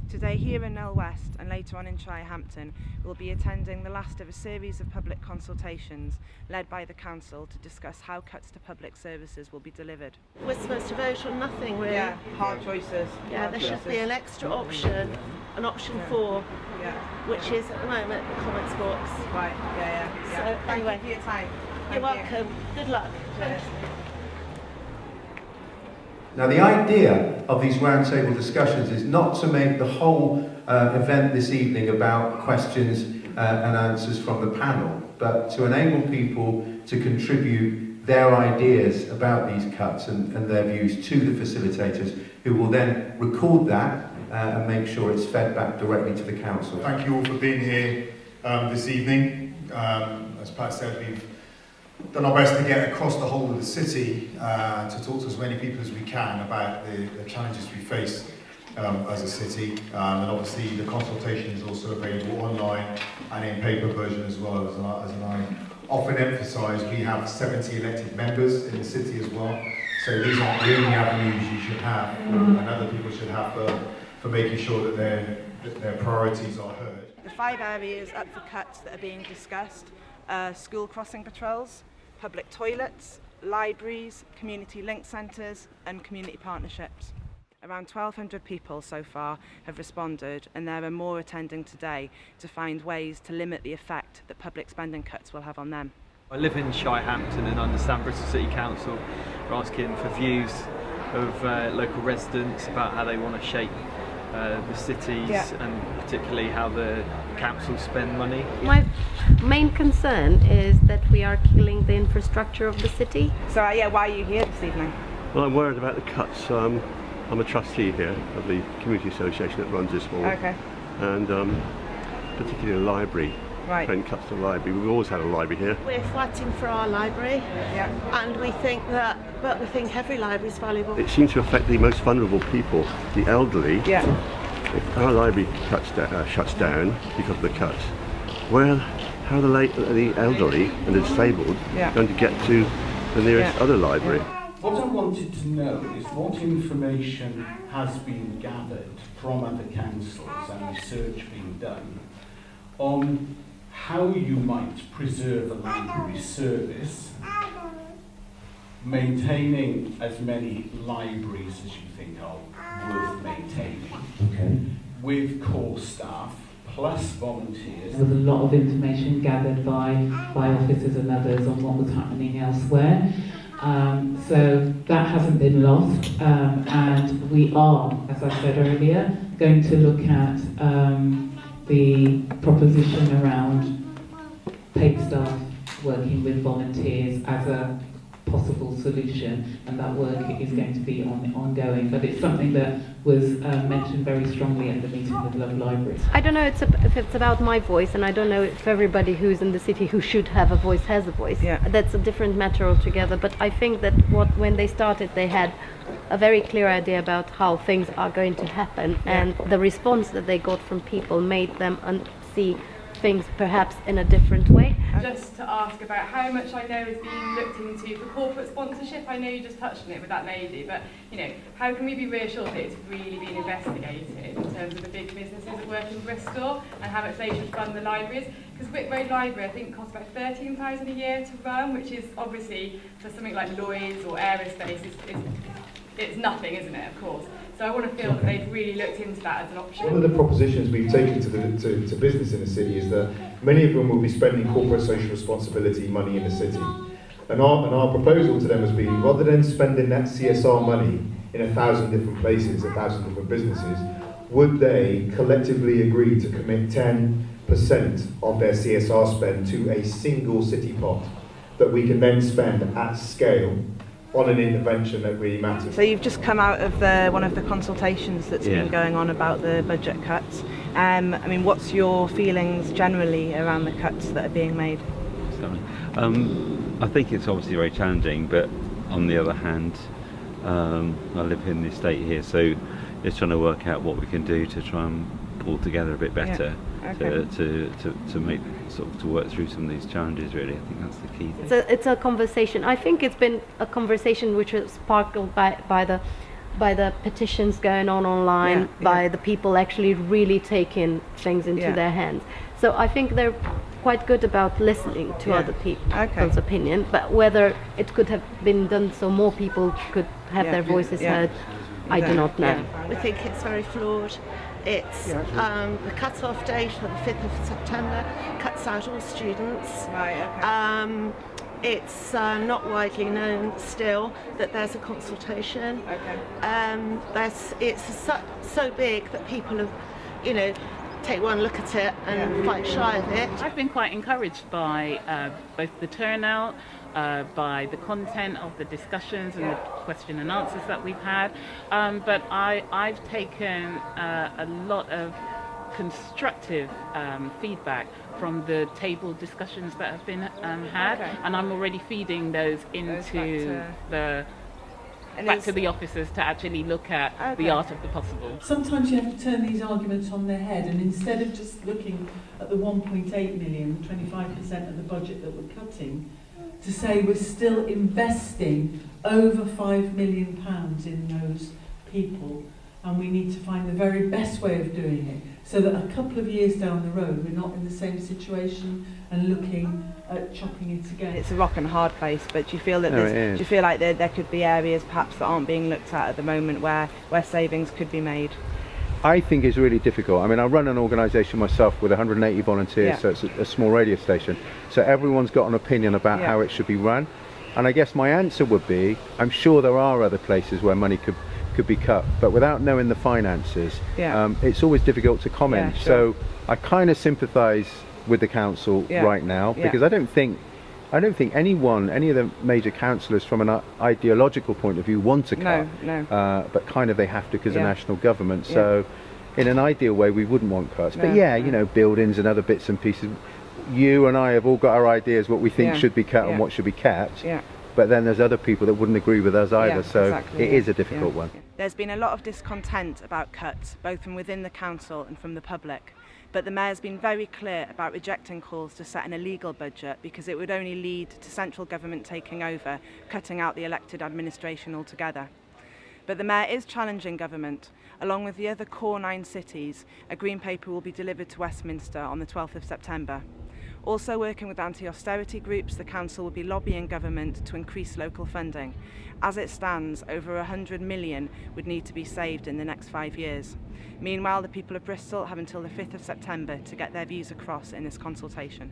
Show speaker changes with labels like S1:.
S1: Today here in Knoll West and later on in Shirehampton, we'll be attending the last of a series of public consultations led by the council to discuss how cuts to public services will be delivered.
S2: We're supposed to vote on nothing, really.
S1: Yeah, hard choices.
S2: Yeah, there should be an extra option, an option 4, which is at the moment the comments box.
S1: Right, yeah.
S2: So anyway,
S1: thank you for your time.
S2: You're welcome. Good luck.
S1: Cheers.
S3: Now, the idea of these roundtable discussions is not to make the whole event this evening about questions and answers from the panel, but to enable people to contribute their ideas about these cuts and their views to the facilitators, who will then record that and make sure it's fed back directly to the council.
S4: Thank you all for being here this evening. As Pat said, we've done our best to get across the whole of the city to talk to as many people as we can about the challenges we face as a city. And obviously the consultation is also available online and in paper version as well. As I often emphasise, we have 70 elected members in the city as well. So these aren't the only avenues you should have and other people should have for making sure that their priorities are heard.
S1: The 5 areas up for cuts that are being discussed are school crossing patrols, public toilets, libraries, community link centres and community partnerships. Around 1,200 people so far have responded, and there are more attending today to find ways to limit the effect that public spending cuts will have on them.
S5: I live in Shirehampton and understand Bristol City Council are asking for views of local residents about how they want to shape the cities and particularly how the council spend money.
S6: My main concern is that we are killing the infrastructure of the city.
S1: So why are you here this evening?
S7: Well, I'm worried about the cuts. I'm a trustee here of the community association that runs this hall.
S1: Okay.
S7: And particularly the library.
S1: Right.
S7: When it cuts to the library, we've always had a library here.
S2: We're fighting for our library, and we think every library is valuable.
S7: It seems to affect the most vulnerable people, the elderly.
S1: Yeah.
S7: If our library shuts down because of the cuts, how are the elderly and the disabled going to get to the nearest other library?
S8: What I wanted to know is what information has been gathered from other councils and research being done on how you might preserve a library service, maintaining as many libraries as you think are worth maintaining, with core staff, plus volunteers.
S9: There was a lot of information gathered by officers and others on what was happening elsewhere. So that hasn't been lost, and we are, as I said earlier, going to look at the proposition around paid staff working with volunteers as a possible solution, and that work is going to be ongoing. But it's something that was mentioned very strongly at the meeting with Love Libraries.
S6: I don't know if it's about my voice, and I don't know if everybody who's in the city who should have a voice has a voice.
S1: Yeah.
S6: That's a different matter altogether. But I think that when they started, they had a very clear idea about how things are going to happen, and the response that they got from people made them see things perhaps in a different way.
S10: Just to ask about how much I know is being looked into for corporate sponsorship. I know you just touched on it with that lady, but how can we be reassured that it's really been investigated in terms of the big businesses that work in Bristol and how much they should fund the libraries? Because Wick Road Library I think costs about £13,000 a year to run, which is obviously for something like Lloyd's or Aerospace it's nothing, isn't it, of course. So I want to feel that they've really looked into that as an option.
S4: One of the propositions we've taken to business in the city is that many of them will be spending corporate social responsibility money in the city. And our proposal to them has been, rather than spending that CSR money in 1,000 different places, 1,000 different businesses, would they collectively agree to commit 10% of their CSR spend to a single city pot that we can then spend at scale on an intervention that really matters.
S1: So you've just come out of one of the consultations that's been going on about the budget cuts. What's your feelings generally around the cuts that are being made?
S11: I think it's obviously very challenging, but on the other hand, I live in the estate here, so just trying to work out what we can do to try and pull together a bit better to make to work through some of these challenges. Really, I think that's the key thing.
S6: It's a conversation. I think it's been a conversation which was sparkled by by the petitions going on online, by the people actually really taking things into their hands. So I think they're quite good about listening to other people's opinion, but whether it could have been done so more people could have their voices heard, I do not know.
S2: We think it's very flawed. It's the cut-off date of the 5th of September cuts out all students. It's not widely known still that there's a consultation. It's so big that people have, take one look at it and fight shy of it.
S12: I've been quite encouraged by both the turnout, by the content of the discussions and the question and answers that we've had, but I've taken a lot of constructive feedback from the table discussions that have been had, and I'm already feeding those into back to the officers to actually look at the art of the possible.
S13: Sometimes you have to turn these arguments on their head, and instead of just looking at the 1.8 million, 25% of the budget that we're cutting, to say we're still investing over £5 million in those people, and we need to find the very best way of doing it, so that a couple of years down the road we're not in the same situation and looking at chopping it again.
S1: It's a rock and a hard place, but do you feel that do you feel like there could be areas perhaps that aren't being looked at the moment where savings could be made?
S3: I think it's really difficult. I mean, I run an organisation myself with 180 volunteers, so it's a small radio station. So everyone's got an opinion about how it should be run. And I guess my answer would be, I'm sure there are other places where money could be cut, but without knowing the finances, it's always difficult to comment. So I kind of sympathise with the council right now, because I don't think any of the major councillors from an ideological point of view want to cut, but kind of they have to because of national government. So in an ideal way we wouldn't want cuts, but buildings and other bits and pieces, you and I have all got our ideas what we think should be cut and what should be kept, but then there's other people that wouldn't agree with us either, so it is a difficult one.
S1: There's been a lot of discontent about cuts, both from within the council and from the public. But the Mayor's been very clear about rejecting calls to set an illegal budget because it would only lead to central government taking over, cutting out the elected administration altogether. But the Mayor is challenging government. Along with the other core 9 cities, a Green Paper will be delivered to Westminster on the 12th of September. Also working with anti-austerity groups, the Council will be lobbying government to increase local funding. As it stands, over 100 million would need to be saved in the next 5 years. Meanwhile, the people of Bristol have until the 5th of September to get their views across in this consultation.